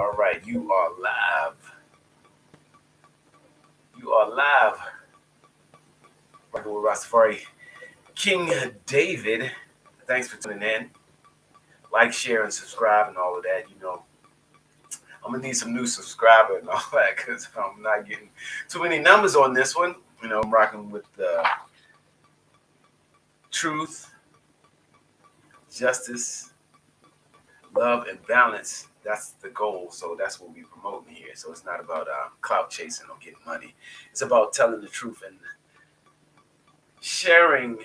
All right, you are live. You are live. Rocking with Rastafari. King David. Thanks for tuning in. Like, share, and subscribe, and all of that. I'm gonna need some new subscriber and all that because I'm not getting too many numbers on this one. I'm rocking with truth, justice, love, and balance. That's the goal. So that's what we're promoting here. So it's not about clout chasing or getting money. It's about telling the truth and sharing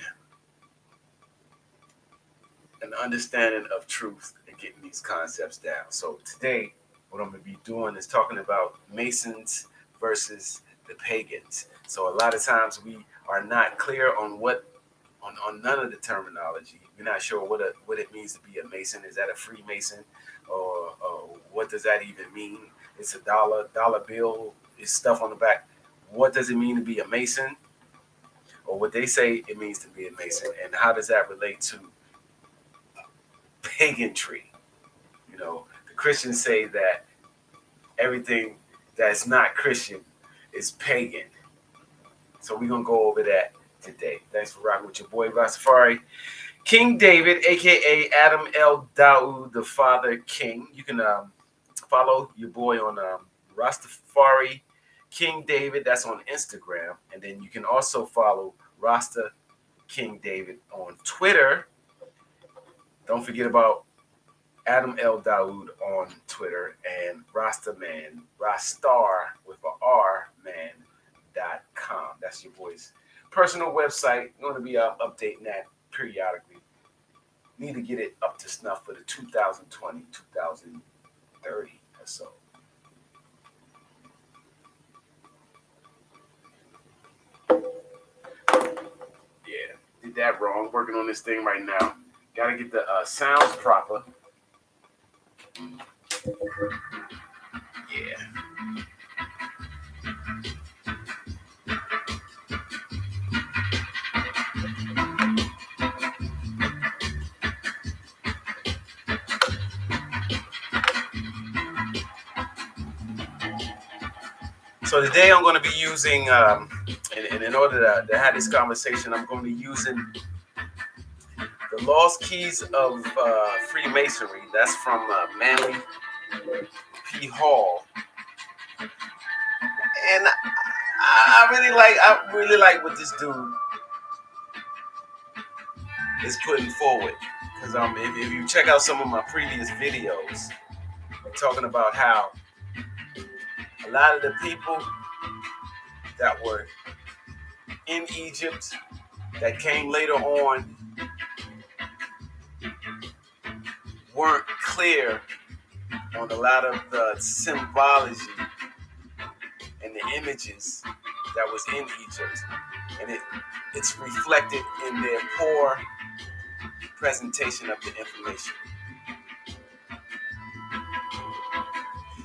an understanding of truth and getting these concepts down. So today, what I'm going to be doing is talking about Masons versus the Pagans. So a lot of times we are not clear on on none of the terminology. We're not sure what it means to be a Mason. Is that a Freemason, or what does that even mean? It's a dollar bill. It's stuff on the back. What does it mean to be a Mason, or what they say it means to be a Mason, and how does that relate to pagantry? The Christians say that everything that's not Christian is pagan. So we're going to go over that today. Thanks for rocking with your boy Rastafari. King David, a.k.a. Adam L. Daoud, the Father King. You can follow your boy on Rastafari King David. That's on Instagram. And then you can also follow Rasta King David on Twitter. Don't forget about Adam L. Daoud on Twitter and Rastaman, Rastar with a R, man.com. That's your boy's personal website. I'm going to be updating that periodically. Need to get it up to snuff for the 2020, 2030 or so. Yeah, did that wrong. Working on this thing right now. Got to get the sounds proper. Yeah. So today I'm going to be using, and in order to have this conversation, I'm going to be using the Lost Keys of Freemasonry. That's from Manly P. Hall, and I really like what this dude is putting forward. Because if you check out some of my previous videos, I'm talking about how a lot of the people that were in Egypt that came later on weren't clear on a lot of the symbology and the images that was in Egypt, and it's reflected in their poor presentation of the information.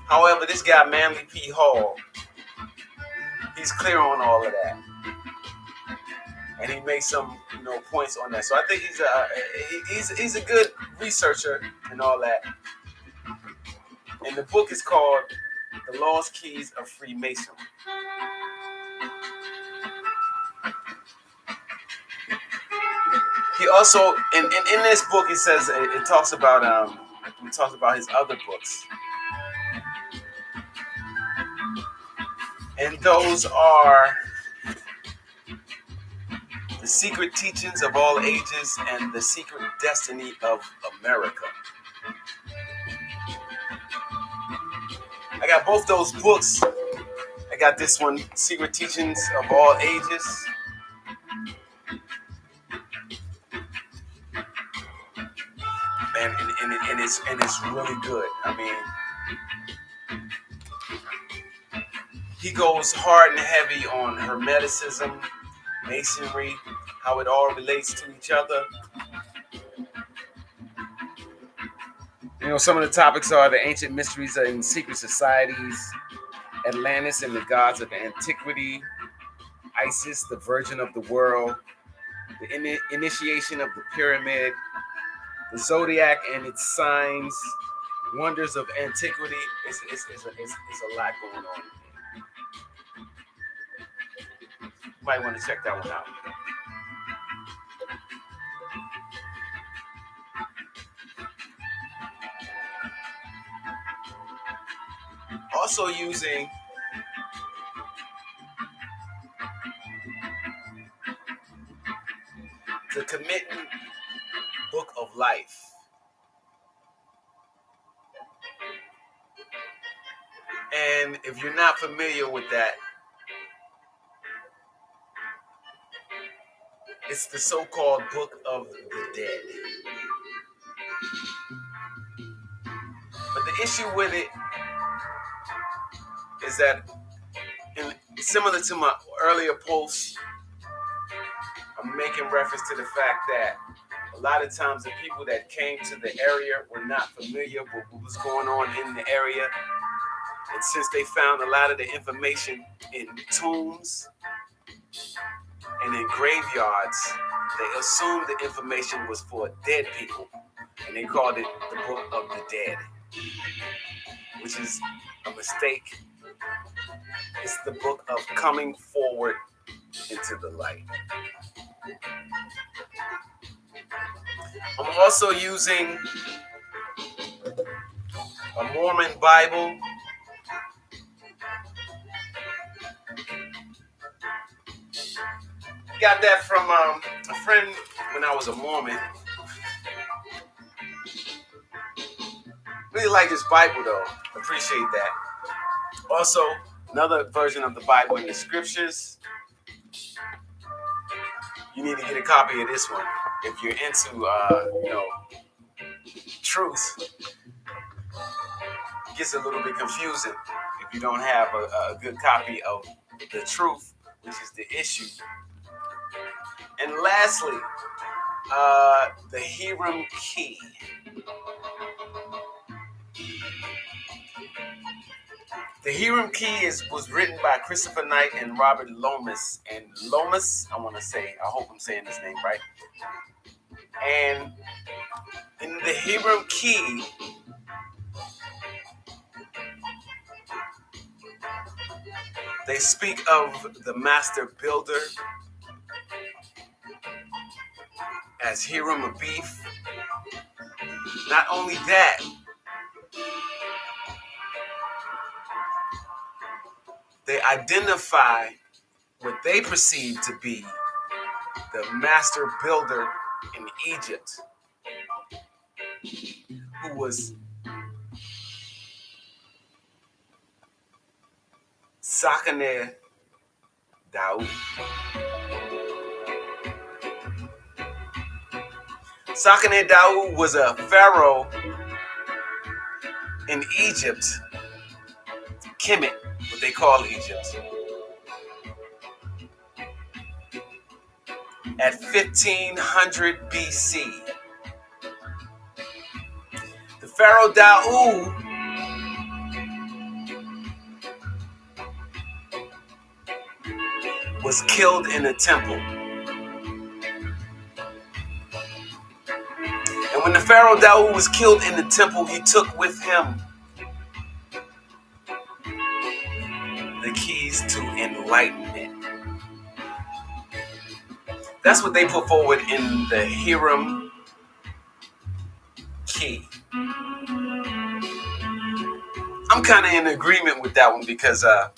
However, this guy Manly P. Hall, he's clear on all of that, and he makes some points on that. So I think he's a good researcher and all that. And the book is called The Lost Keys of Freemasonry. He also, in this book, he says it talks about his other books, and those are The Secret Teachings of All Ages and The Secret Destiny of America. I got both those books. I got this one, Secret Teachings of All Ages. And it's really good. I mean, he goes hard and heavy on Hermeticism, Masonry, how it all relates to each other. Some of the topics are the ancient mysteries and secret societies, Atlantis and the gods of antiquity, Isis, the virgin of the world, the initiation of the pyramid, the zodiac and its signs, Wonders of Antiquity. It's a lot going on. You might want to check that one out. Also using the Commitment Book of Life. And if you're not familiar with that, it's the so-called Book of the Dead. But the issue with it is that, similar to my earlier posts, I'm making reference to the fact that a lot of times the people that came to the area were not familiar with what was going on in the area. And since they found a lot of the information in tombs and in graveyards, they assumed the information was for dead people. And they called it the Book of the Dead, which is a mistake. It's the book of coming forward into the light. I'm also using a Mormon Bible. Got that from a friend when I was a Mormon. Really like this Bible though. Appreciate that. Also, another version of the Bible in the scriptures. You need to get a copy of this one if you're into, truth. It gets a little bit confusing if you don't have a good copy of the truth, which is the issue. And lastly, the Hiram Key. The Hiram Key was written by Christopher Knight and Robert Lomas. And Lomas, I hope I'm saying this name right. And in the Hiram Key, they speak of the master builder as Hiram Abif. Not only that, they identify what they perceive to be the master builder in Egypt, who was Sakane Daoud. Sakane Daoud was a pharaoh in Egypt, Kemet, what they call Egypt, at 1500 BC. The pharaoh Daoud was killed in a temple. And when the pharaoh Daoud was killed in the temple, he took with him the keys to enlightenment. That's what they put forward in the Hiram Key. I'm kind of in agreement with that one because I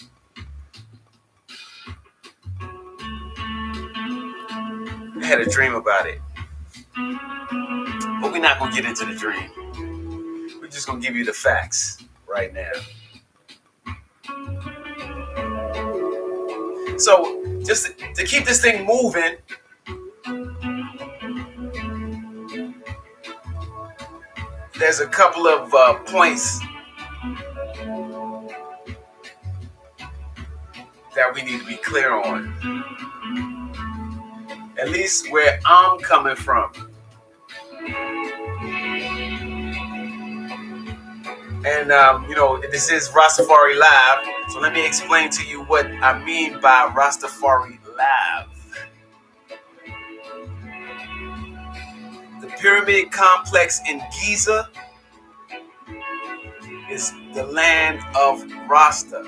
had a dream about it. But we're not going to get into the dream. We're just going to give you the facts right now. So, just to keep this thing moving, there's a couple of points that we need to be clear on. At least where I'm coming from. And, this is Rastafari Live. So let me explain to you what I mean by Rastafari Live. The pyramid complex in Giza is the land of Rasta.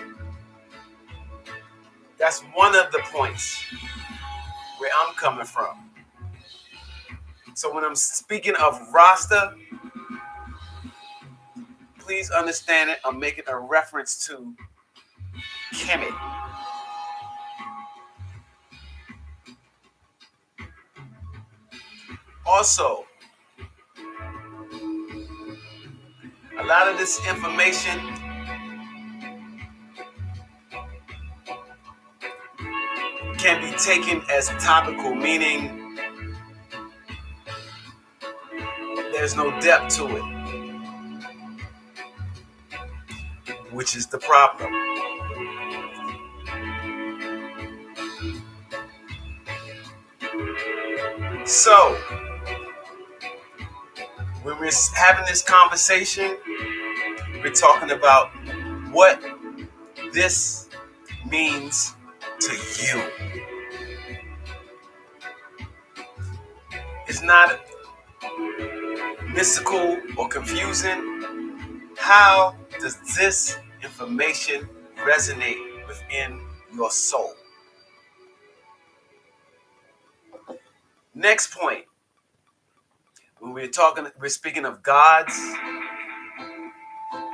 That's one of the points where I'm coming from. So when I'm speaking of Rasta, please understand it. I'm making a reference to Kemet. Also, a lot of this information can be taken as topical, meaning there's no depth to it, which is the problem. So, when we're having this conversation, we're talking about what this means to you. It's not mystical or confusing. How does this information resonate within your soul? Next point. When we're speaking of gods,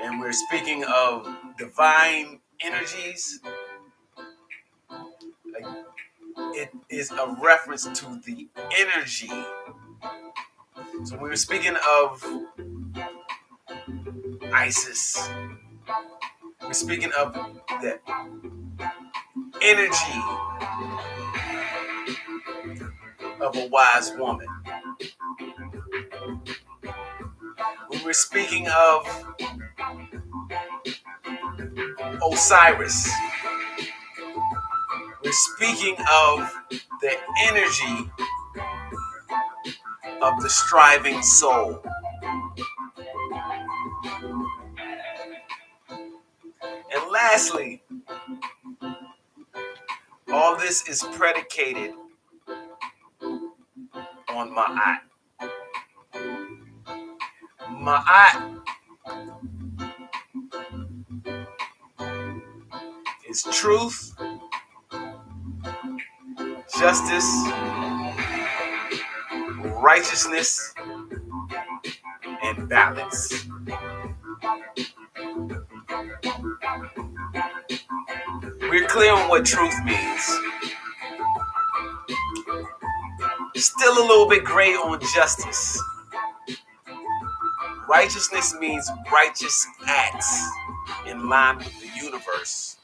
and we're speaking of divine energies, it is a reference to the energy. So when we're speaking of Isis, we're speaking of the energy of a wise woman. When we're speaking of Osiris, we're speaking of the energy of the striving soul. And lastly, all this is predicated on Ma'at. Ma'at is truth, justice, righteousness, and balance. We're clear on what truth means. Still a little bit gray on justice. Righteousness means righteous acts in line with the universe.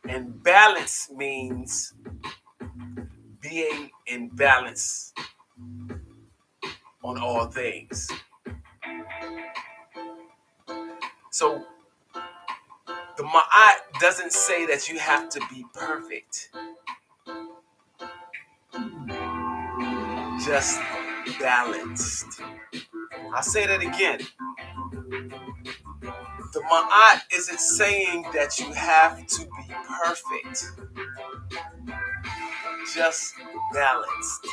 And balance means being in balance on all things. So the Ma'at doesn't say that you have to be perfect. Just balanced. I'll say that again. The Ma'at isn't saying that you have to be perfect. Just balanced.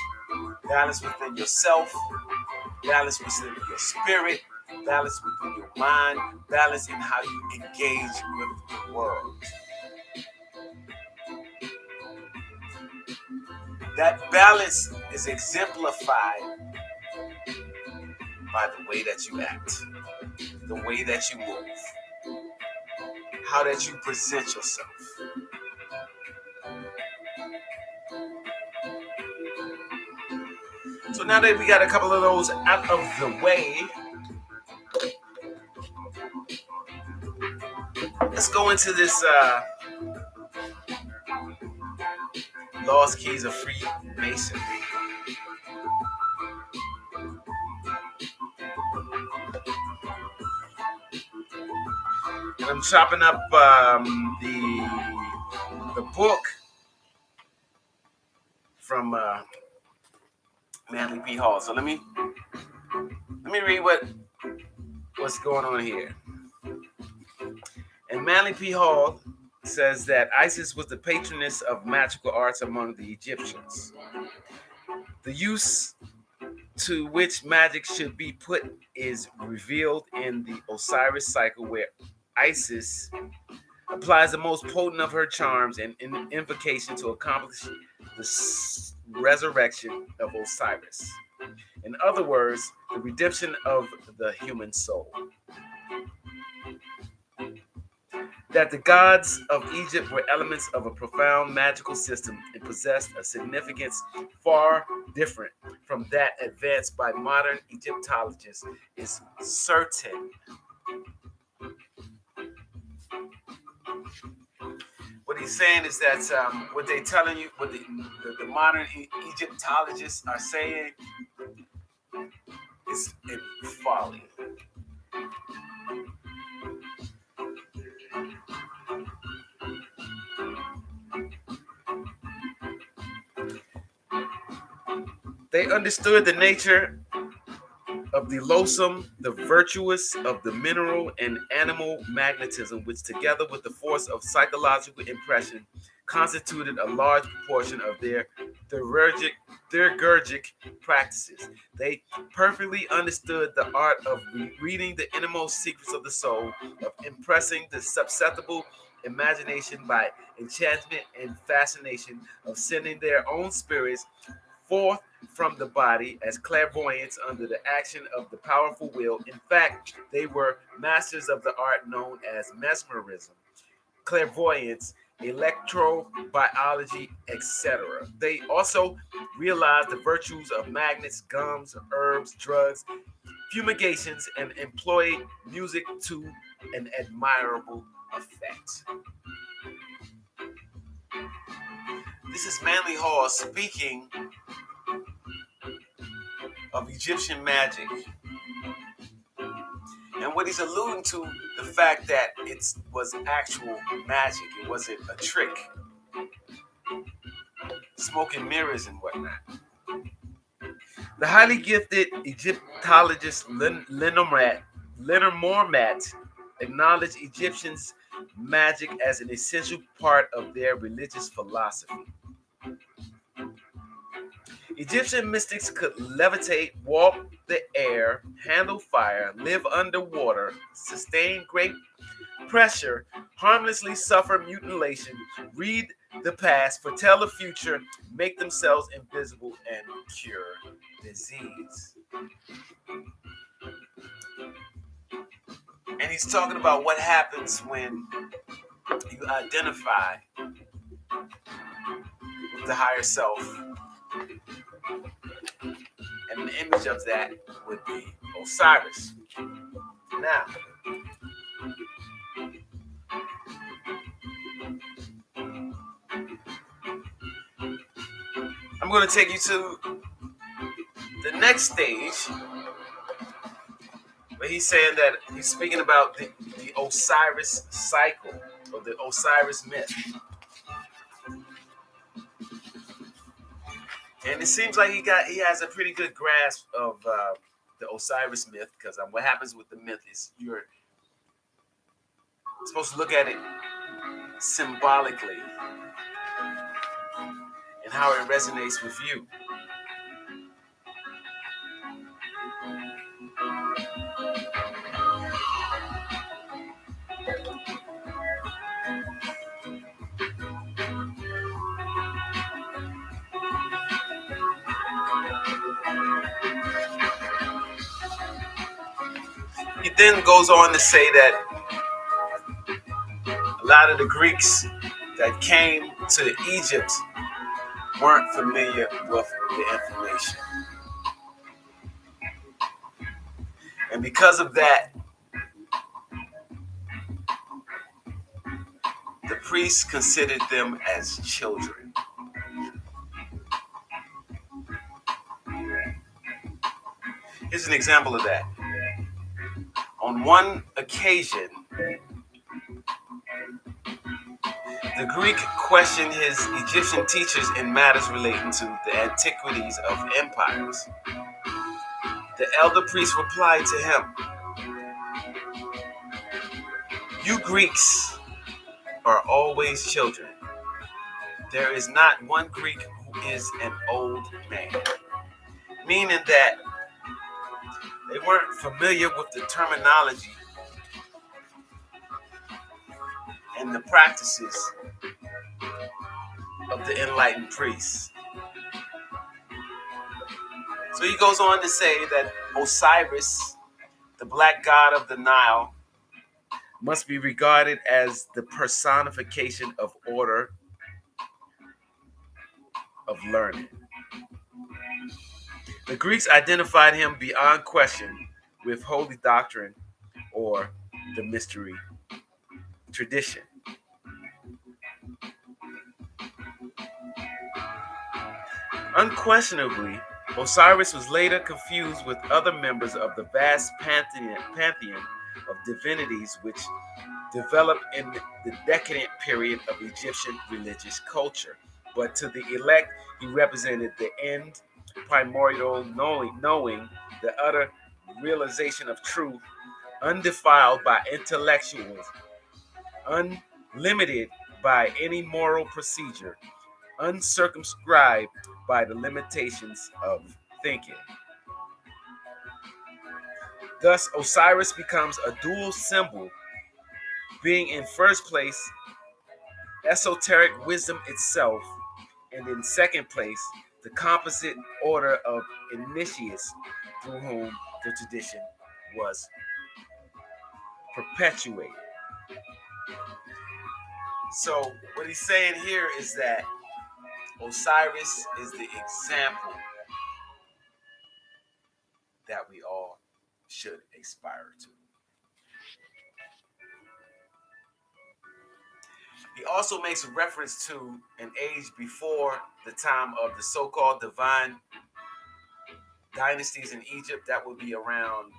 Balance within yourself, balance within your spirit, balance within your mind, balance in how you engage with the world. That balance is exemplified by the way that you act, the way that you move, how that you present yourself. So now that we got a couple of those out of the way, let's go into this Lost Keys of Freemasonry. And I'm chopping up the book from Manly P. Hall. So let me read what's going on here. And Manly P. Hall says that Isis was the patroness of magical arts among the Egyptians. The use to which magic should be put is revealed in the Osiris cycle, where Isis applies the most potent of her charms and invocation to accomplish the resurrection of Osiris. In other words, the redemption of the human soul. That the gods of Egypt were elements of a profound magical system and possessed a significance far different from that advanced by modern Egyptologists is certain. What he's saying is that what they're telling you, what the modern Egyptologists are saying is in folly. They understood the nature of the loathsome, the virtuous of the mineral and animal magnetism, which together with the force of psychological impression constituted a large proportion of their theurgic practices. They perfectly understood the art of reading the innermost secrets of the soul, of impressing the susceptible imagination by enchantment and fascination, of sending their own spirits forth from the body as clairvoyants under the action of the powerful will. In fact, they were masters of the art known as mesmerism, clairvoyance, electrobiology, etc. They also realized the virtues of magnets, gums, herbs, drugs, fumigations, and employed music to an admirable effect. This is Manly Hall speaking of Egyptian magic. And what he's alluding to, the fact that it was actual magic. It wasn't a trick. Smoke and mirrors and whatnot. The highly gifted Egyptologist Leonard Mormat acknowledged Egyptians' magic as an essential part of their religious philosophy. Egyptian mystics could levitate, walk the air, handle fire, live underwater, sustain great pressure, harmlessly suffer mutilation, read the past, foretell the future, make themselves invisible, and cure disease. And he's talking about what happens when you identify with the higher self. And the image of that would be Osiris. Now, I'm going to take you to the next stage where he's saying that he's speaking about the Osiris cycle or the Osiris myth. And it seems like he has a pretty good grasp of the Osiris myth, because what happens with the myth is you're supposed to look at it symbolically and how it resonates with you. He then goes on to say that a lot of the Greeks that came to Egypt weren't familiar with the information. And because of that, the priests considered them as children. Here's an example of that. On one occasion, the Greek questioned his Egyptian teachers in matters relating to the antiquities of empires. The elder priest replied to him, "You Greeks are always children. There is not one Greek who is an old man." Meaning that They weren't familiar with the terminology and the practices of the enlightened priests. So he goes on to say that Osiris, the black god of the Nile, must be regarded as the personification of order, of learning. The Greeks identified him beyond question with holy doctrine or the mystery tradition. Unquestionably, Osiris was later confused with other members of the vast pantheon of divinities which developed in the decadent period of Egyptian religious culture. But to the elect, he represented the end, primordial knowing, the utter realization of truth, undefiled by intellectuals, unlimited by any moral procedure, uncircumscribed by the limitations of thinking. Thus, Osiris becomes a dual symbol, being in first place esoteric wisdom itself, and in second place, the composite order of initiates through whom the tradition was perpetuated. So, what he's saying here is that Osiris is the example that we all should aspire to. He also makes a reference to an age before the time of the so-called divine dynasties in Egypt. That would be around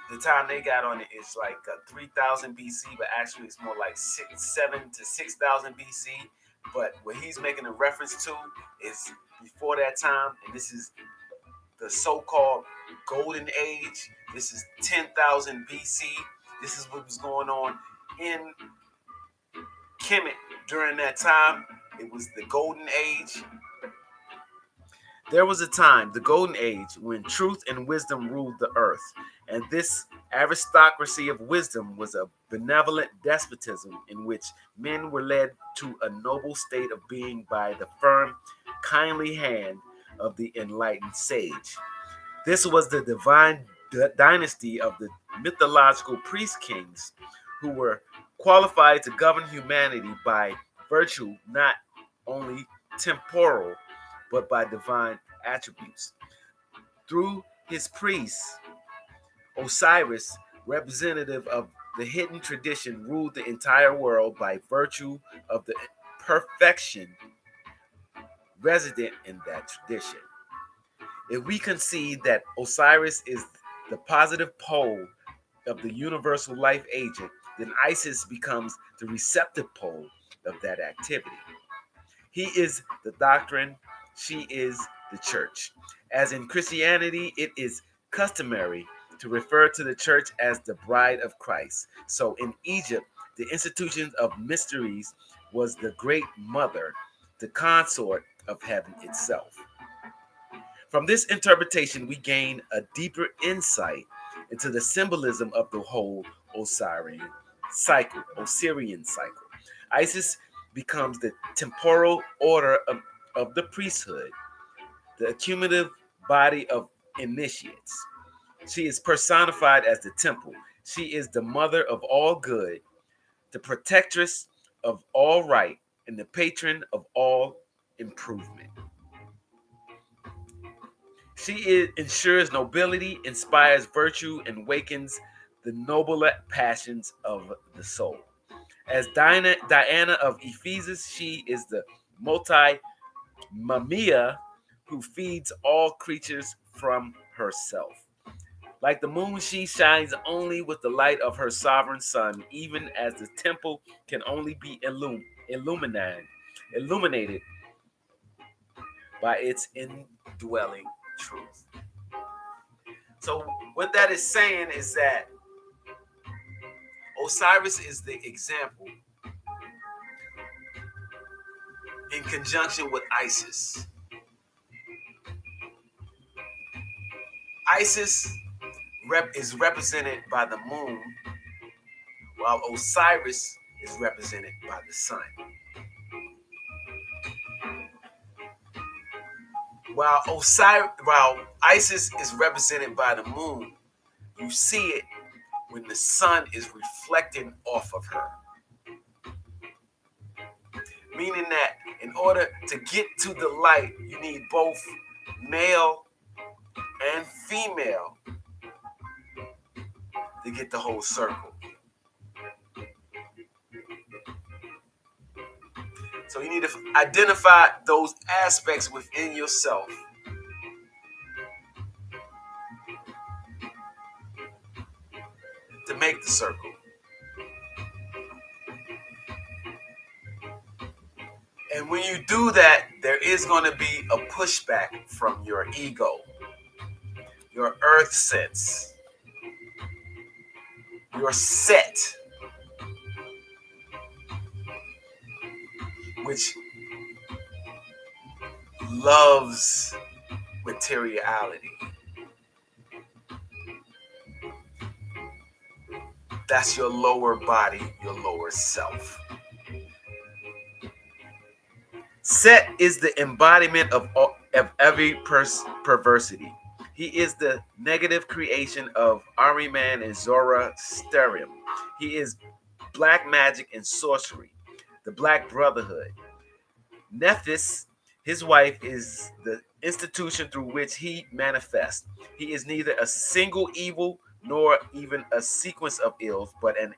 the time they got on it is like 3000 BC, but actually it's more like 7 to 6000 BC. But what he's making a reference to is before that time, and this is the so-called golden age. This is 10,000 BC. This is what was going on in Kemet during that time. It was the golden age. There was a time, the golden age, when truth and wisdom ruled the earth, and this aristocracy of wisdom was a benevolent despotism in which men were led to a noble state of being by the firm, kindly hand of the enlightened sage. This was the divine dynasty of the mythological priest kings who were qualified to govern humanity by virtue not only temporal but by divine attributes. Through his priests, Osiris, representative of the hidden tradition, ruled the entire world by virtue of the perfection resident in that tradition. If we concede that Osiris is the positive pole of the universal life agent, then Isis becomes the receptive pole of that activity. He is the doctrine, she is the church. As in Christianity, it is customary to refer to the church as the bride of Christ. So in Egypt, the institution of mysteries was the great mother, the consort of heaven itself. From this interpretation, we gain a deeper insight into the symbolism of the whole Osirian cycle. Isis becomes the temporal order of the priesthood, the accumulative body of initiates. She is personified as the temple. She is the mother of all good, the protectress of all right, and the patron of all improvement. Ensures nobility, inspires virtue, and wakens the nobler passions of the soul. As Diana of Ephesus, she is the multi-mamia who feeds all creatures from herself. Like the moon, she shines only with the light of her sovereign sun, even as the temple can only be illuminated by its indwelling truth. So what that is saying is that Osiris is the example in conjunction with Isis. Isis is represented by the moon, while Osiris is represented by the sun. While Isis is represented by the moon, you see it when the sun is reflecting off of her. Meaning that in order to get to the light, you need both male and female to get the whole circle. So you need to identify those aspects within yourself to make the circle. And when you do that, there is going to be a pushback from your ego, your earth sense, your set, which loves materiality. That's your lower body, your lower self. Set is the embodiment of every perversity. He is the negative creation of Ahriman and Zoroastrianism. He is black magic and sorcery, the Black Brotherhood. Nephthys, his wife, is the institution through which he manifests. He is neither a single evil nor even a sequence of ills, but an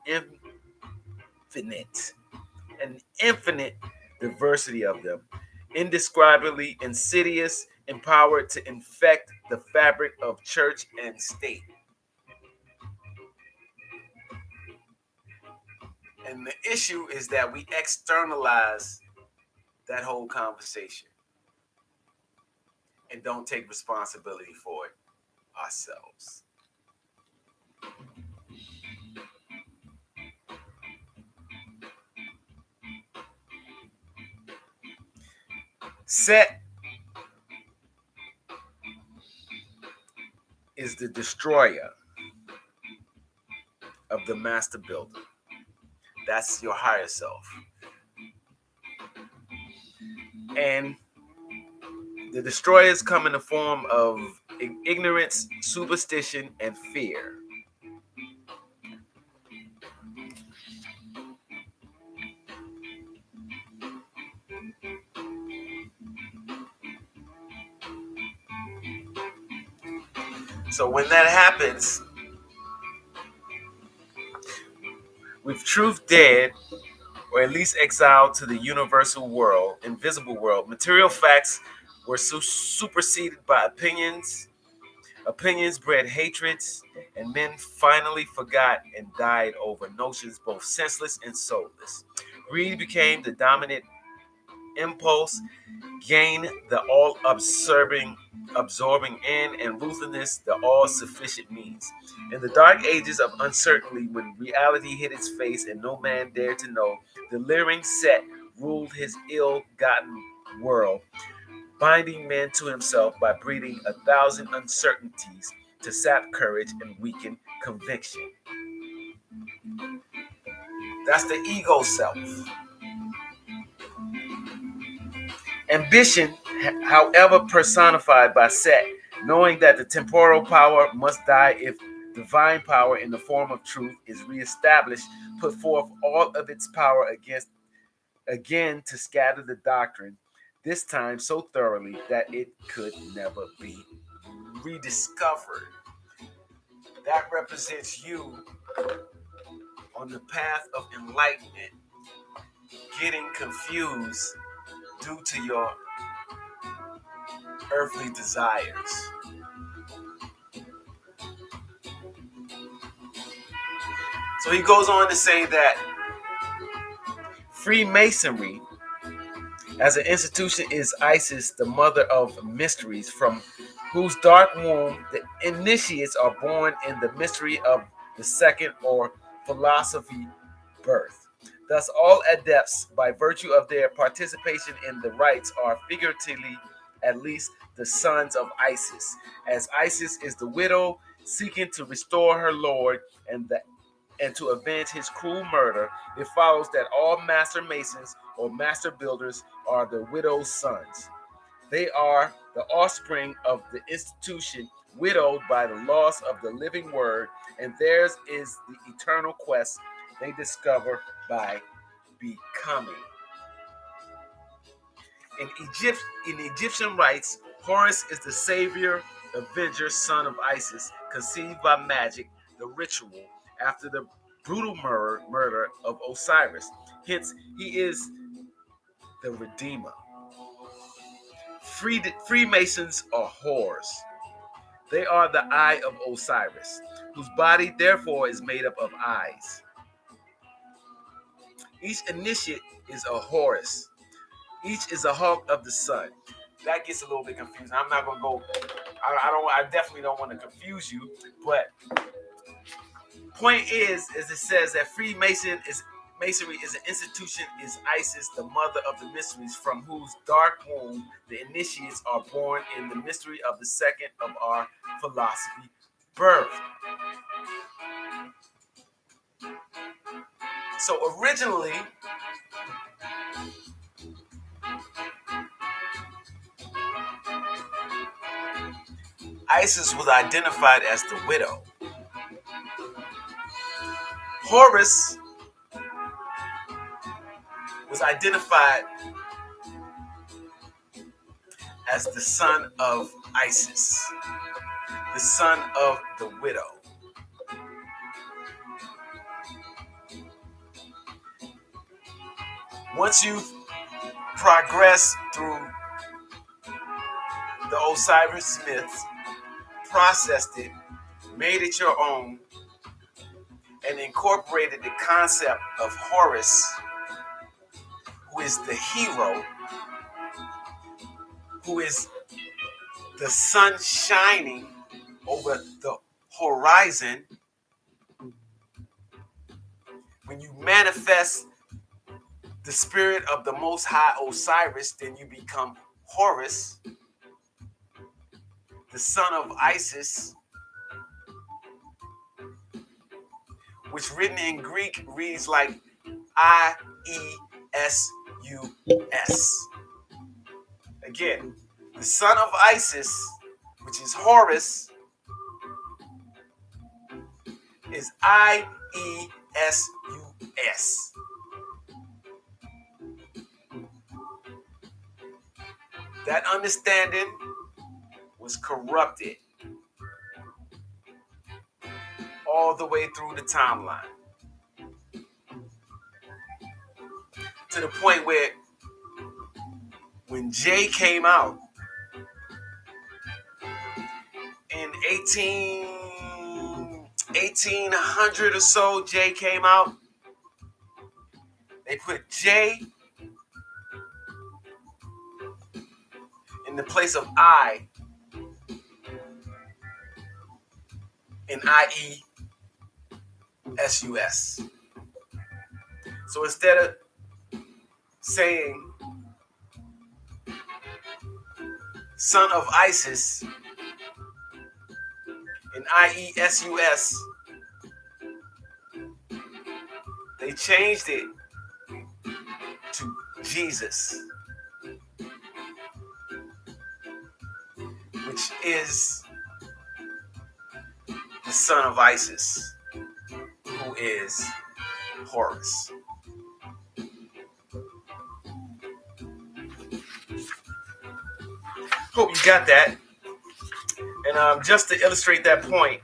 infinite diversity of them, indescribably insidious, empowered to infect the fabric of church and state. And the issue is that we externalize that whole conversation and don't take responsibility for it ourselves. Set is the destroyer of the master builder. That's your higher self. And the destroyers come in the form of ignorance, superstition, and fear. So when that happens, with truth dead, or at least exiled to the universal world, invisible world, material facts were superseded by opinions. Opinions bred hatreds, and men finally forgot and died over notions both senseless and soulless. Greed became the dominant impulse, gain the all-absorbing end, and ruthlessness the all-sufficient means. In the dark ages of uncertainty, when reality hid its face and no man dared to know, the leering Set ruled his ill-gotten world, binding men to himself by breeding 1,000 uncertainties to sap courage and weaken conviction. That's the ego self. Ambition, however personified by Set, knowing that the temporal power must die if divine power in the form of truth is reestablished, put forth all of its power again to scatter the doctrine, this time so thoroughly that it could never be rediscovered. That represents you on the path of enlightenment, getting confused due to your earthly desires. So he goes on to say that Freemasonry as an institution is Isis, the mother of mysteries, from whose dark womb the initiates are born in the mystery of the second or philosophy birth. Thus, all adepts, by virtue of their participation in the rites, are figuratively at least the sons of Isis. As Isis is the widow, seeking to restore her lord and to avenge his cruel murder, it follows that all master masons or master builders are the widow's sons. They are the offspring of the institution widowed by the loss of the living word, and theirs is the eternal quest they discover by becoming. In Egyptian rites, Horus is the savior, avenger, son of Isis, conceived by magic, the ritual, after the brutal murder of Osiris. Hence, he is the redeemer. Freemasons are whores. They are the eye of Osiris, whose body therefore is made up of eyes. Each initiate is a Horus. Each is a hawk of the sun. That gets a little bit confusing. I'm not gonna go. I definitely don't want to confuse you. But point is it says that Masonry is an institution. Is Isis, the mother of the mysteries, from whose dark womb the initiates are born in the mystery of the second of our philosophy, birth. So originally, Isis was identified as the widow. Horus was identified as the son of Isis, the son of the widow. Once you progress through the Osiris myths, processed it, made it your own, and incorporated the concept of Horus, who is the hero, who is the sun shining over the horizon. When you manifest the spirit of the Most High Osiris, then you become Horus, the son of Isis, which written in Greek reads like I-E-S-U-S. Again, the son of Isis, which is Horus, is I-E-S-U-S. That understanding was corrupted all the way through the timeline, to the point where when Jay came out in 1800 or so, Jay came out. They put J in the place of I in I-E-S-U-S. So instead of saying son of Isis in I-E-S-U-S, they changed it to Jesus, which is the son of Isis, who is Horus. Hope you got that. And just to illustrate that point,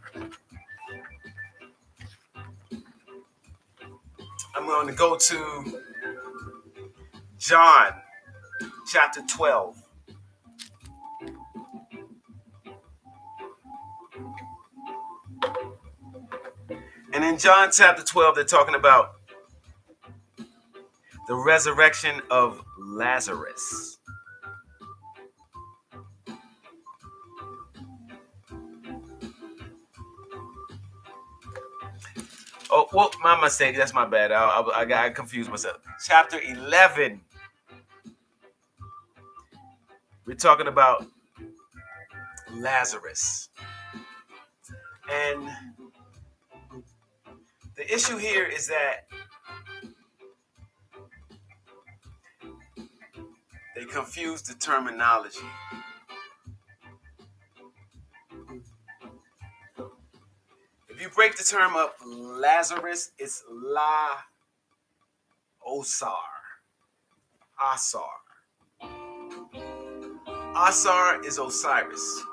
I'm going to go to John chapter 12. And in John chapter 12, they're talking about the resurrection of Lazarus. Oh, well, my mistake. That's my bad. I got confused myself. Chapter 11. We're talking about Lazarus. And the issue here is that they confuse the terminology. If you break the term up, Lazarus, it's La Osar. Asar. Asar is Osiris.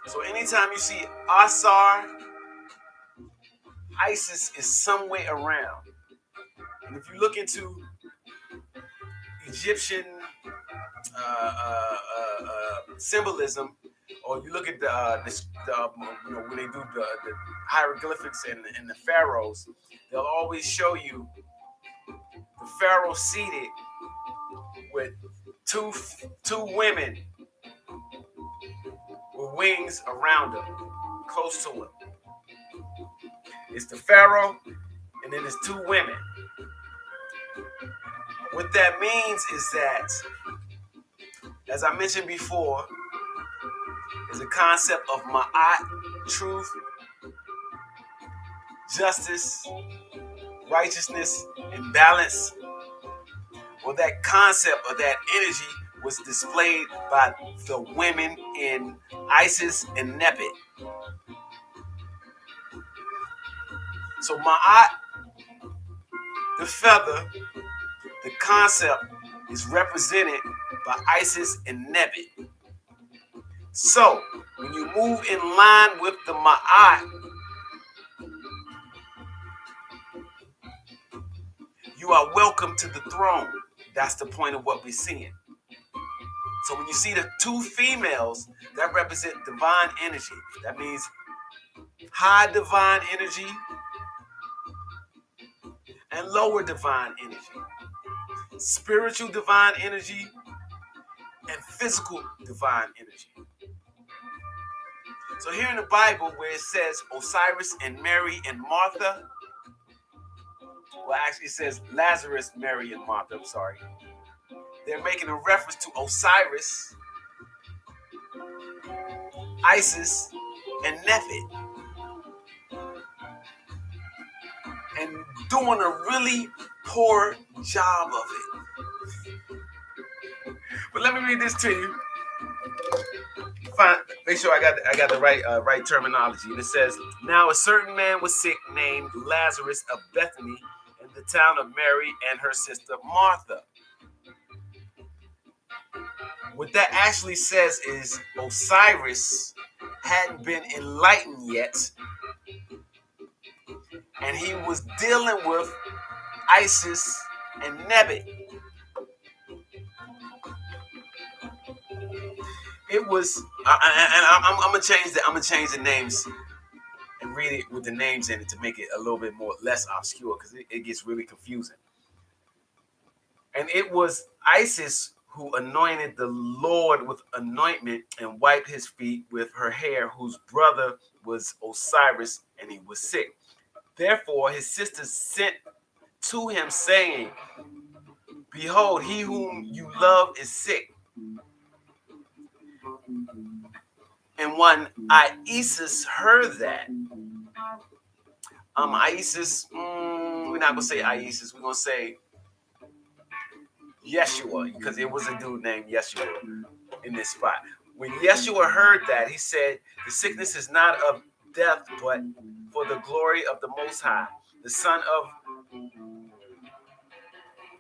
So anytime you see Asar, Isis is some way around. And if you look into Egyptian symbolism, or you look at when they do the hieroglyphics and the pharaohs, they'll always show you the pharaoh seated with two women with wings around him, close to him. It's the pharaoh, and then there's two women. What that means is that, as I mentioned before, is a concept of ma'at, truth, justice, righteousness, and balance. Well, that concept or that energy was displayed by the women in Isis and Nebet. So Ma'at, the feather, the concept is represented by Isis and Nebet. So when you move in line with the Ma'at, you are welcome to the throne. That's the point of what we're seeing. So when you see the two females, that represent divine energy. That means high divine energy and lower divine energy. Spiritual divine energy and physical divine energy. So here in the Bible where it says Osiris and Mary and Martha, well actually it says Lazarus, Mary and Martha, I'm sorry. They're making a reference to Osiris, Isis, and Nephit. And doing a really poor job of it. But let me read this to you. Make sure I got the right terminology. And it says, now a certain man was sick named Lazarus of Bethany in the town of Mary and her sister Martha. What that actually says is Osiris hadn't been enlightened yet, and he was dealing with Isis and Nebet. It was, and I'm gonna change the names and read it with the names in it to make it a little bit more less obscure because it gets really confusing. And it was Isis who anointed the Lord with anointment and wiped his feet with her hair, whose brother was Osiris, and he was sick. Therefore, his sisters sent to him, saying, behold, he whom you love is sick. And when Isis heard that, Isis, we're not going to say Isis, we're going to say Yeshua, because it was a dude named Yeshua in this spot. When Yeshua heard that, he said, the sickness is not of death, but for the glory of the Most High, the Son of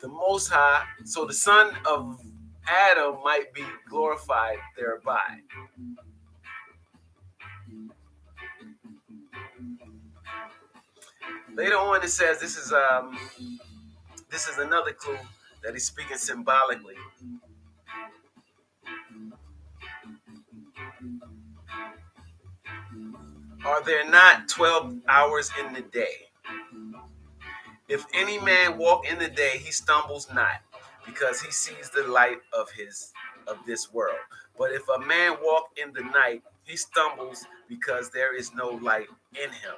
the Most High, so the son of Adam might be glorified thereby. Later on, it says this is another clue that he's speaking symbolically. Are there not 12 hours in the day? If any man walk in the day, he stumbles not, because he sees the light of this world. But if a man walk in the night, he stumbles because there is no light in him.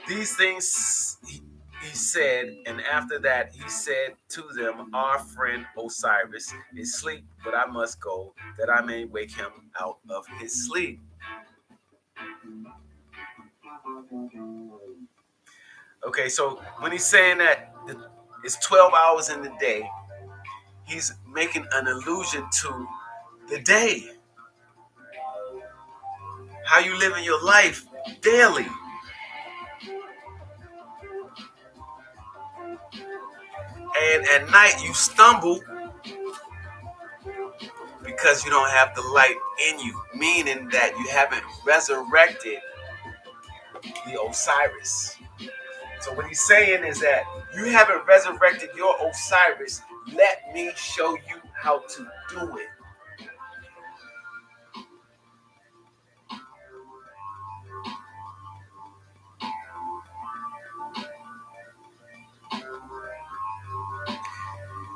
These things he he said, and after that he said to them, our friend Osiris is asleep, but I must go that I may wake him out of his sleep. Okay, so when he's saying that it's 12 hours in the day, he's making an allusion to the day, how you live in your life daily. And at night you stumble because you don't have the light in you, meaning that you haven't resurrected the Osiris. So what he's saying is that you haven't resurrected your Osiris. Let me show you how to do it.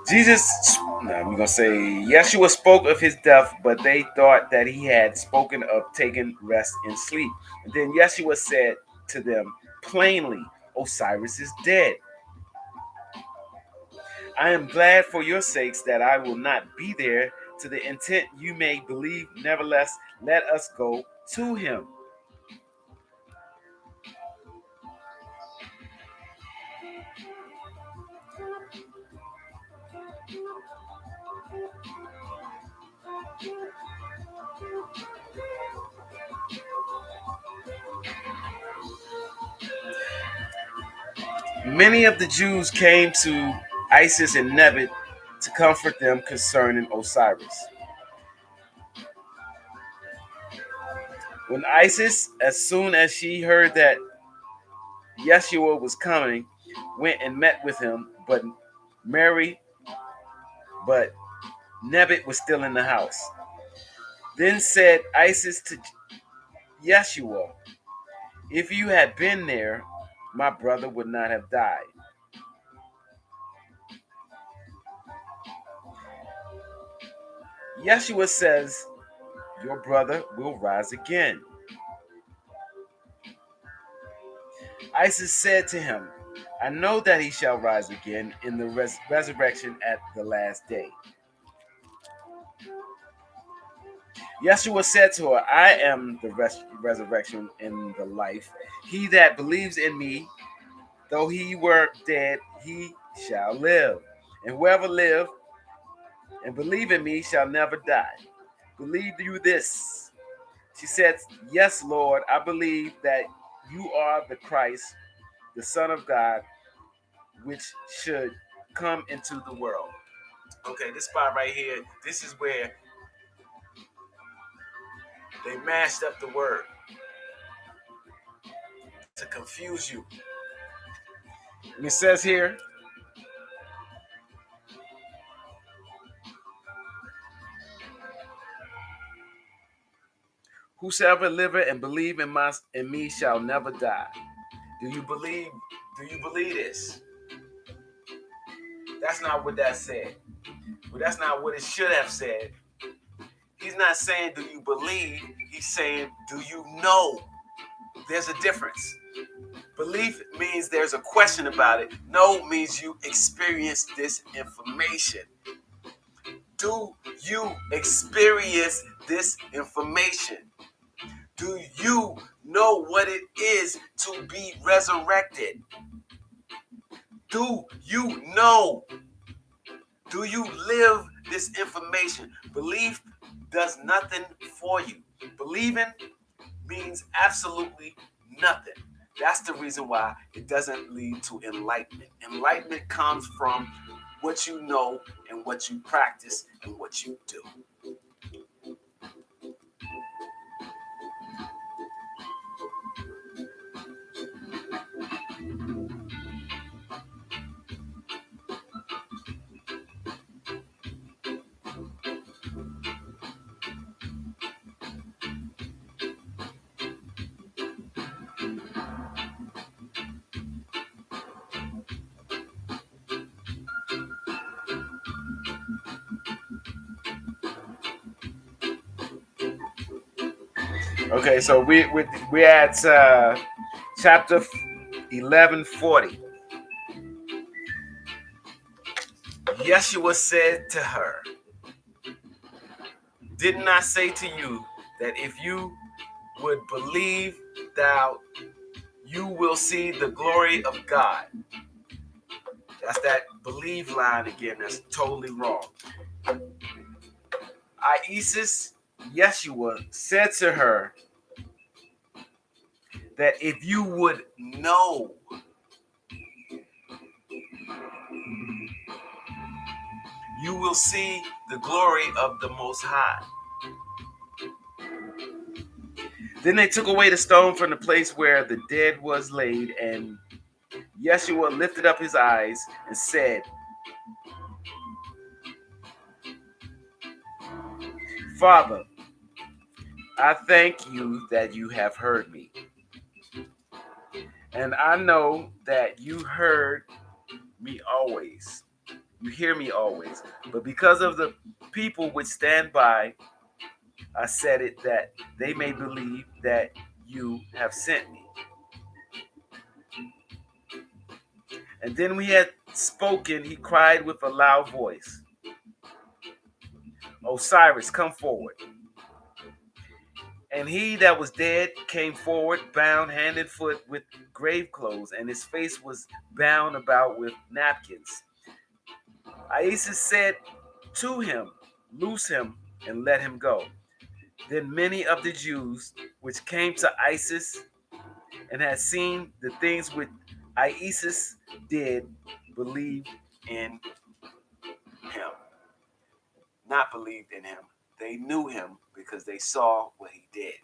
Jesus, we're going to say, Yeshua spoke of his death, but they thought that he had spoken of taking rest and sleep. And then Yeshua said to them plainly, Osiris is dead. I am glad for your sakes that I will not be there, to the intent you may believe. Nevertheless, let us go to him. Many of the Jews came to Isis and Nebet to comfort them concerning Osiris. When Isis, as soon as she heard that Yeshua was coming, went and met with him, but Nebet was still in the house. Then said Isis to Yeshua, if you had been there, my brother would not have died. Yeshua says, your brother will rise again. Isis said to him, I know that he shall rise again in the resurrection at the last day. Yeshua said to her, I am the resurrection and the life. He that believes in me, though he were dead, he shall live. And whoever live and believe in me shall never die. Believe you this? She said, yes, Lord, I believe that you are the Christ, the Son of God, which should come into the world. Okay, this spot right here, this is where they mashed up the word to confuse you. And it says here, whosoever liveth and believe in me shall never die. Do you believe this? That's not what that said. Well, that's not what it should have said. He's not saying, do you believe? He's saying, do you know? There's a difference. Belief means there's a question about it. Know means you experience this information. Do you experience this information? Do you know what it is to be resurrected? Do you know? Do you live this information? Belief does nothing for you. Believing means absolutely nothing. That's the reason why it doesn't lead to enlightenment. Enlightenment comes from what you know and what you practice and what you do. Okay, so we're at chapter 1140. Yeshua said to her, didn't I say to you that if you would believe, thou you will see the glory of God? That's that believe line again. That's totally wrong. Isis, Yeshua said to her that if you would know, you will see the glory of the Most High. Then they took away the stone from the place where the dead was laid, and Yeshua lifted up his eyes and said, Father, I thank you that you have heard me. And I know that you heard me always. You hear me always. But because of the people which stand by, I said it that they may believe that you have sent me. And then when he had spoken, he cried with a loud voice, Osiris, come forward. And he that was dead came forward, bound hand and foot with grave clothes, and his face was bound about with napkins. Isis said to him, loose him and let him go. Then many of the Jews which came to Isis and had seen the things which Isis did believed in him. Not believed in him. They knew him because they saw what he did.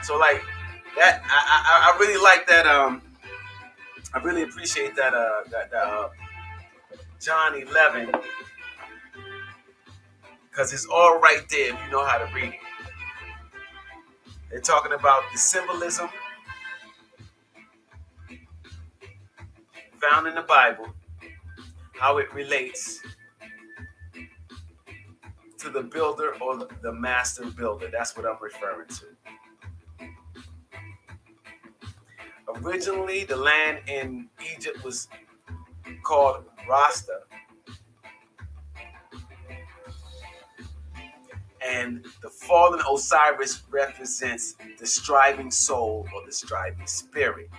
So like that, I really like that. I really appreciate that. John 11, because it's all right there if you know how to read it. They're talking about the symbolism found in the Bible, how it relates to the builder or the master builder. That's what I'm referring to. Originally, the land in Egypt was called Rasta. And the fallen Osiris represents the striving soul or the striving spirit.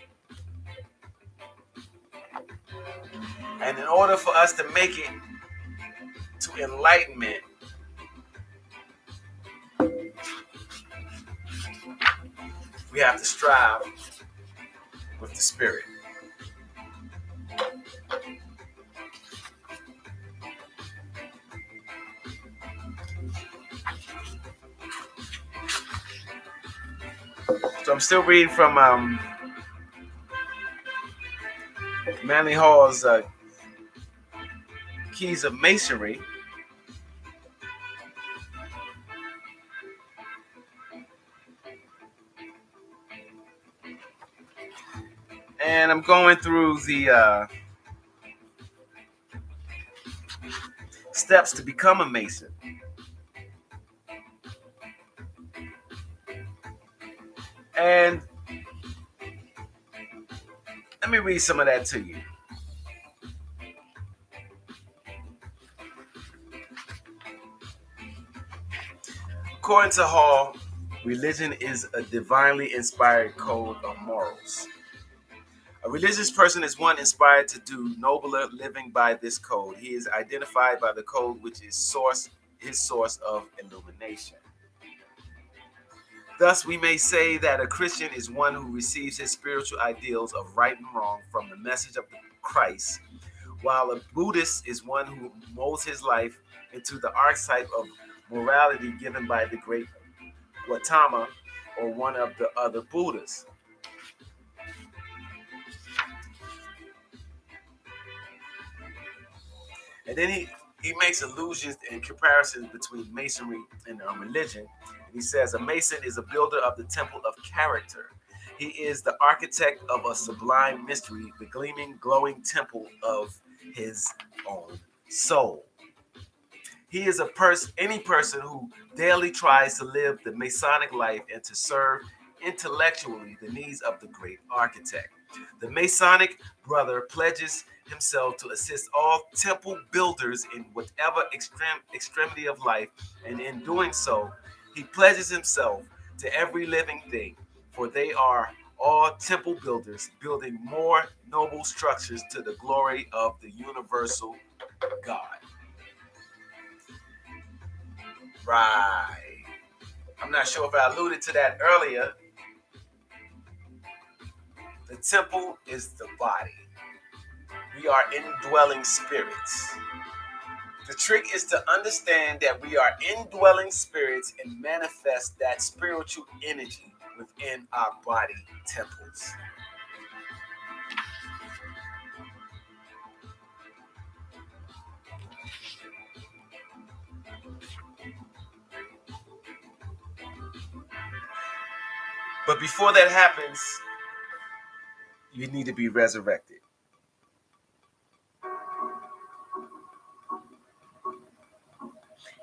And in order for us to make it to enlightenment, we have to strive with the spirit. So I'm still reading from Manly Hall's Keys of Masonry. And I'm going through the steps to become a Mason. And let me read some of that to you. According to Hall, religion is a divinely inspired code of morals. A religious person is one inspired to do nobler living by this code. He is identified by the code which is his source of illumination. Thus, we may say that a Christian is one who receives his spiritual ideals of right and wrong from the message of Christ, while a Buddhist is one who molds his life into the archetype of morality given by the great Gautama or one of the other Buddhas. And then he makes allusions and comparisons between masonry and religion. And he says a mason is a builder of the temple of character. He is the architect of a sublime mystery, the gleaming, glowing temple of his own soul. He is any person who daily tries to live the Masonic life and to serve intellectually the needs of the great architect. The Masonic brother pledges himself to assist all temple builders in whatever extremity of life, and in doing so, he pledges himself to every living thing, for they are all temple builders, building more noble structures to the glory of the universal God. Right. I'm not sure if I alluded to that earlier. The temple is the body. We are indwelling spirits. The trick is to understand that we are indwelling spirits and manifest that spiritual energy within our body temples. But before that happens, you need to be resurrected.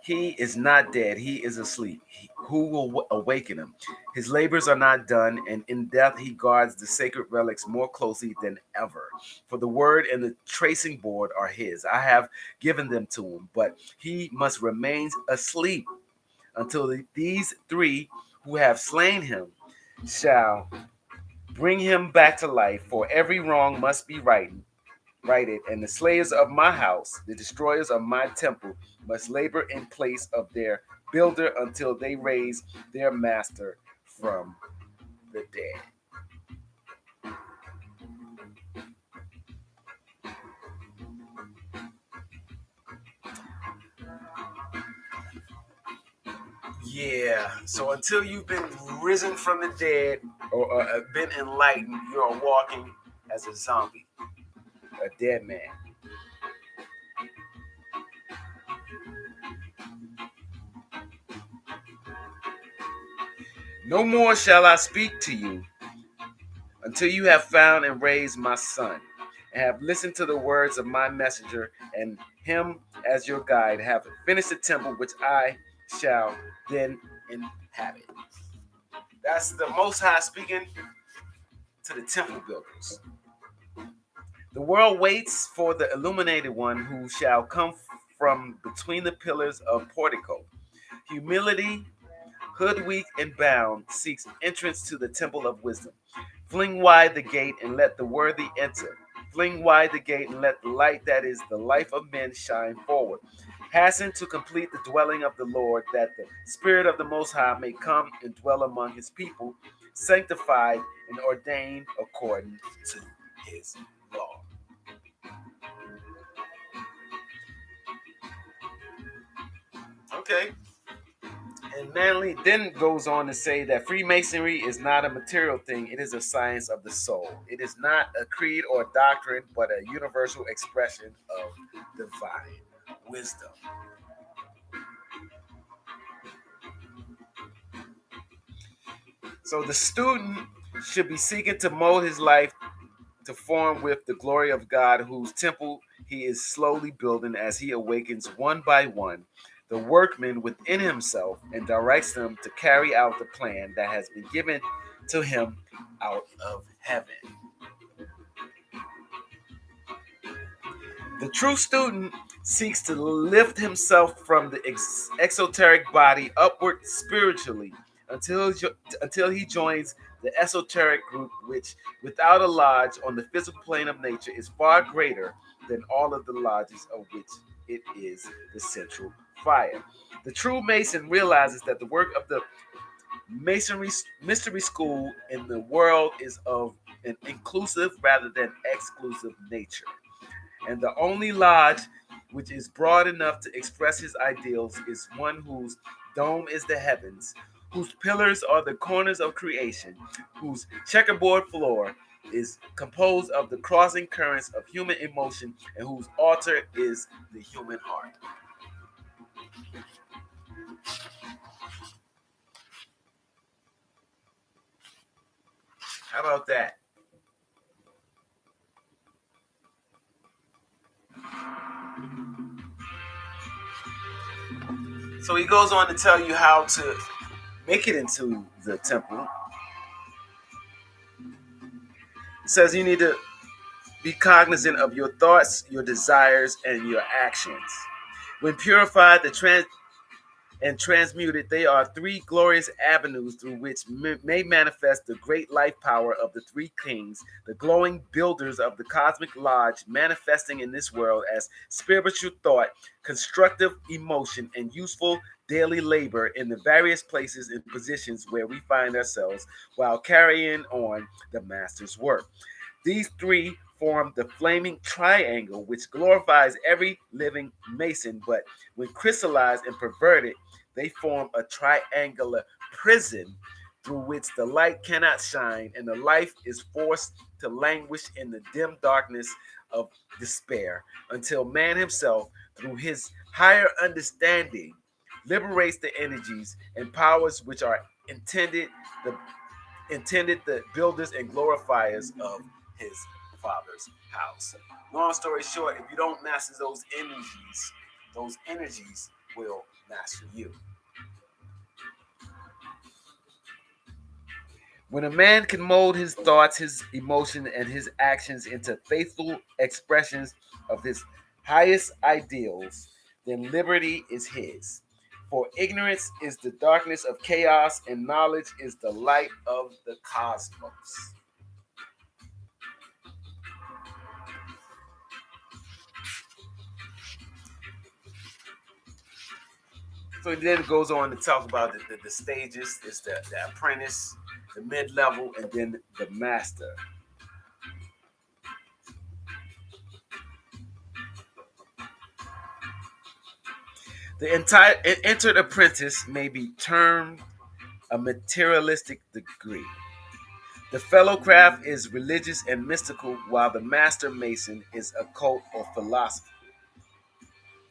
He is not dead, he is asleep. Who will awaken him? His labors are not done, and in death he guards the sacred relics more closely than ever. For the word and the tracing board are his. I have given them to him, but he must remain asleep until these three who have slain him shall bring him back to life. For every wrong must be righted, and the slayers of my house, the destroyers of my temple, must labor in place of their builder until they raise their master from the dead. Yeah, so until you've been risen from the dead or been enlightened, you are walking as a zombie, a dead man. No more shall I speak to you until you have found and raised my son, and have listened to the words of my messenger, and him as your guide, have finished the temple which I shall then inhabit. That's the Most High speaking to the temple builders. The world waits for the illuminated one who shall come from between the pillars of portico. Humility, hoodwinked and bound, seeks entrance to the temple of wisdom. Fling wide the gate and let the worthy enter. Fling wide the gate and let the light that is the life of men shine forward. Hasten to complete the dwelling of the Lord, that the Spirit of the Most High may come and dwell among his people, sanctified and ordained according to his law. Okay. And Manley then goes on to say that Freemasonry is not a material thing, it is a science of the soul. It is not a creed or doctrine, but a universal expression of divine wisdom. So the student should be seeking to mold his life to form with the glory of God, whose temple he is slowly building as he awakens one by one the workmen within himself and directs them to carry out the plan that has been given to him out of heaven. The true student seeks to lift himself from the exoteric body upward spiritually until he joins the esoteric group, which, without a lodge on the physical plane of nature, is far greater than all of the lodges of which it is the central fire. The true Mason realizes that the work of the Masonry mystery school in the world is of an inclusive rather than exclusive nature, and the only lodge which is broad enough to express his ideals is one whose dome is the heavens, whose pillars are the corners of creation, whose checkerboard floor is composed of the crossing currents of human emotion, and whose altar is the human heart. How about that? So he goes on to tell you how to make it into the temple. It says you need to be cognizant of your thoughts, your desires, and your actions. When purified, and transmuted, they are three glorious avenues through which may manifest the great life power of the three kings, the glowing builders of the cosmic lodge, manifesting in this world as spiritual thought, constructive emotion, and useful daily labor in the various places and positions where we find ourselves while carrying on the Master's work. These three form the flaming triangle, which glorifies every living mason, but when crystallized and perverted, they form a triangular prison through which the light cannot shine, and the life is forced to languish in the dim darkness of despair until man himself, through his higher understanding, liberates the energies and powers which are the intended builders and glorifiers of his father's house. Long story short, if you don't master those energies will master you. When a man can mold his thoughts, his emotions, and his actions into faithful expressions of his highest ideals, then liberty is his. For ignorance is the darkness of chaos, and knowledge is the light of the cosmos. So then it goes on to talk about the stages. It's the apprentice, the mid-level, and then the master. The entire entered apprentice may be termed a materialistic degree. The fellow craft is religious and mystical, while the master mason is occult or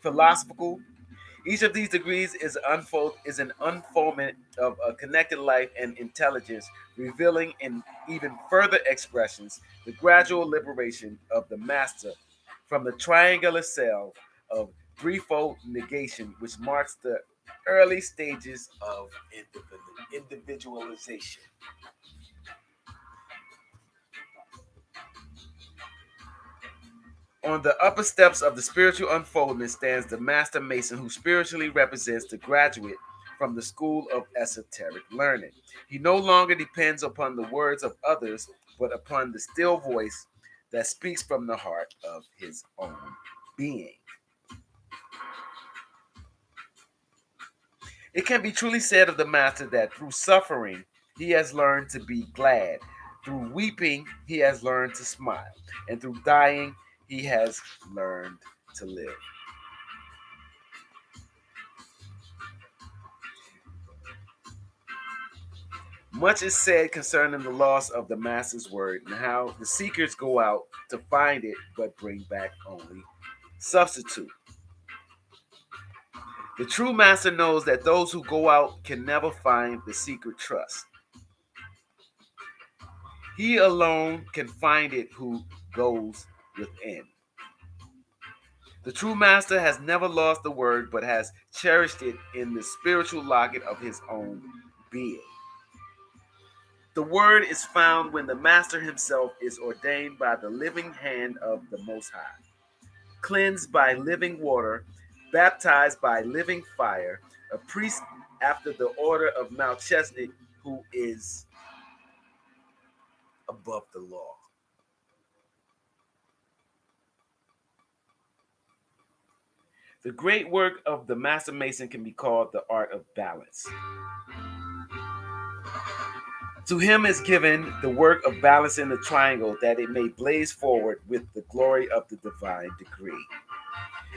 philosophical. Each of these degrees is an unfoldment of a connected life and intelligence, revealing in even further expressions the gradual liberation of the master from the triangular cell of threefold negation, which marks the early stages of individualization. On the upper steps of the spiritual unfoldment stands the master mason who spiritually represents the graduate from the school of esoteric learning. He no longer depends upon the words of others, but upon the still voice that speaks from the heart of his own being. It can be truly said of the master that through suffering, he has learned to be glad. Through weeping, he has learned to smile. And through dying, he has learned to live. Much is said concerning the loss of the master's word and how the seekers go out to find it but bring back only substitute. The true master knows that those who go out can never find the secret trust. He alone can find it who goes within. The true master has never lost the word but has cherished it in the spiritual locket of his own being. The word is found when the master himself is ordained by the living hand of the Most High, cleansed by living water, baptized by living fire, a priest after the order of Melchizedek, who is above the law. The great work of the Master Mason can be called the art of balance. To him is given the work of balancing the triangle that it may blaze forward with the glory of the divine degree.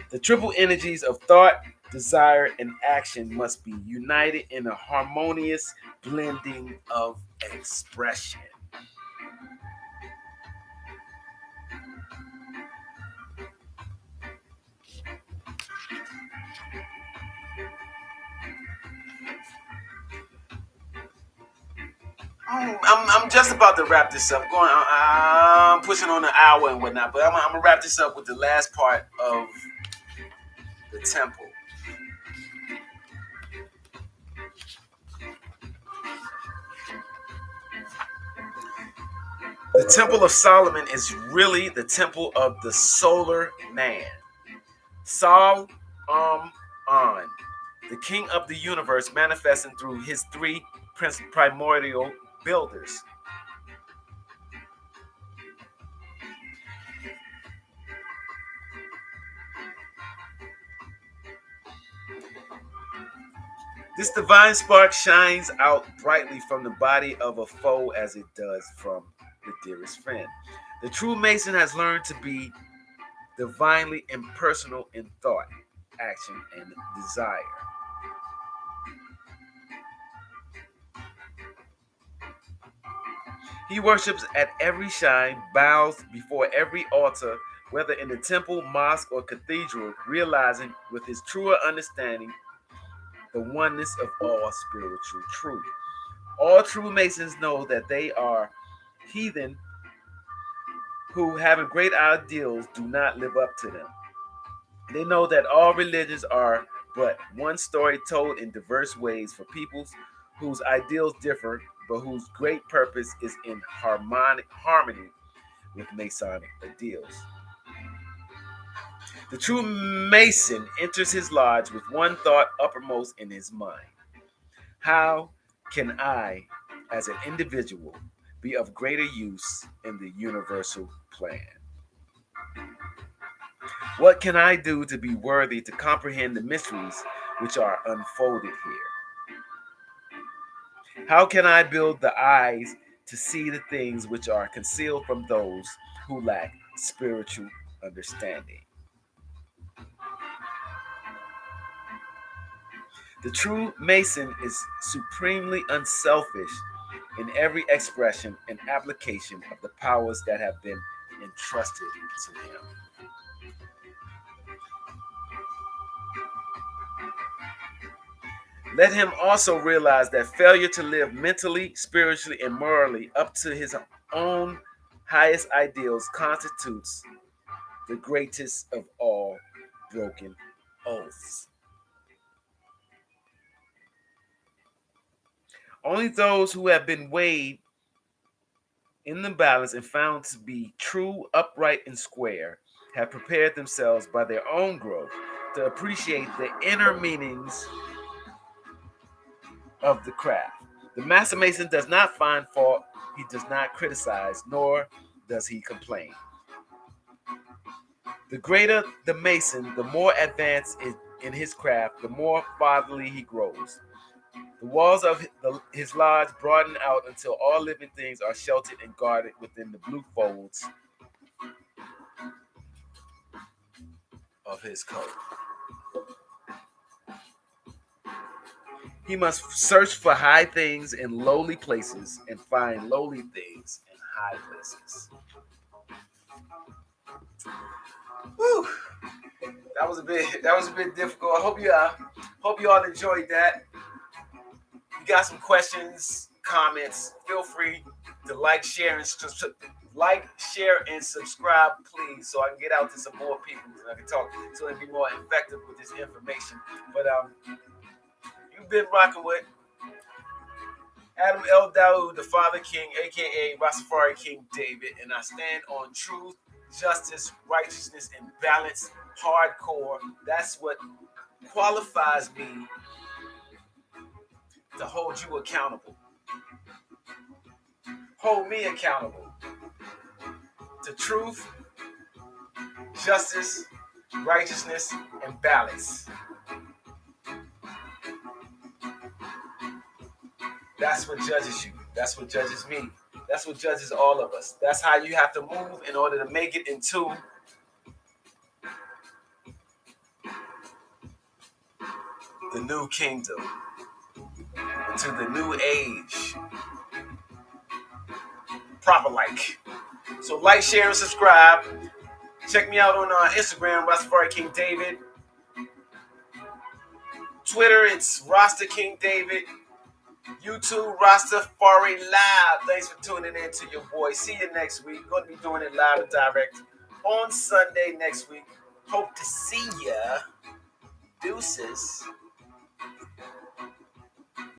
The triple energies of thought, desire, and action must be united in a harmonious blending of expression. I'm just about to wrap this up. I'm pushing on an hour and whatnot, but I'm gonna wrap this up with the last part of the temple. The Temple of Solomon is really the temple of the solar man. Sol On, the king of the universe, manifesting through his three primordial builders. This divine spark shines out brightly from the body of a foe as it does from the dearest friend. The true Mason has learned to be divinely impersonal in thought, action, and desire. He worships at every shrine, bows before every altar, whether in the temple, mosque, or cathedral, realizing with his truer understanding the oneness of all spiritual truth. All true Masons know that they are heathen who, having great ideals, do not live up to them. They know that all religions are but one story told in diverse ways for peoples whose ideals differ, but whose great purpose is in harmony with Masonic ideals. The true Mason enters his lodge with one thought uppermost in his mind. How can I, as an individual, be of greater use in the universal plan? What can I do to be worthy to comprehend the mysteries which are unfolded here? How can I build the eyes to see the things which are concealed from those who lack spiritual understanding? The true Mason is supremely unselfish in every expression and application of the powers that have been entrusted to him. Let him also realize that failure to live mentally, spiritually, and morally up to his own highest ideals constitutes the greatest of all broken oaths. Only those who have been weighed in the balance and found to be true, upright, and square have prepared themselves by their own growth to appreciate the inner meanings of the craft. The Master Mason does not find fault, he does not criticize, nor does he complain. The greater the Mason, the more advanced in his craft, the more fatherly he grows. The walls of his lodge broaden out until all living things are sheltered and guarded within the blue folds of his coat. He must search for high things in lowly places and find lowly things in high places. Whew. That was a bit difficult. I hope you all enjoyed that. If you got some questions, comments, feel free to like, share, and subscribe, please, so I can get out to some more people and I can talk so I can be more effective with this information. But you've been rocking with Adam L. Daoud, the Father King, aka Rastafari King David, and I stand on truth, justice, righteousness, and balance, hardcore. That's what qualifies me to hold you accountable. Hold me accountable to truth, justice, righteousness, and balance. That's what judges you. That's what judges me. That's what judges all of us. That's how you have to move in order to make it into the new kingdom, into the new age. Proper like. So like, share, and subscribe. Check me out on Instagram, Rastafari King David. Twitter, it's Rasta King David. YouTube, Rastafari Live. Thanks for tuning in to your boy. See you next week. Going to be doing it live and direct on Sunday next week. Hope to see ya. Deuces.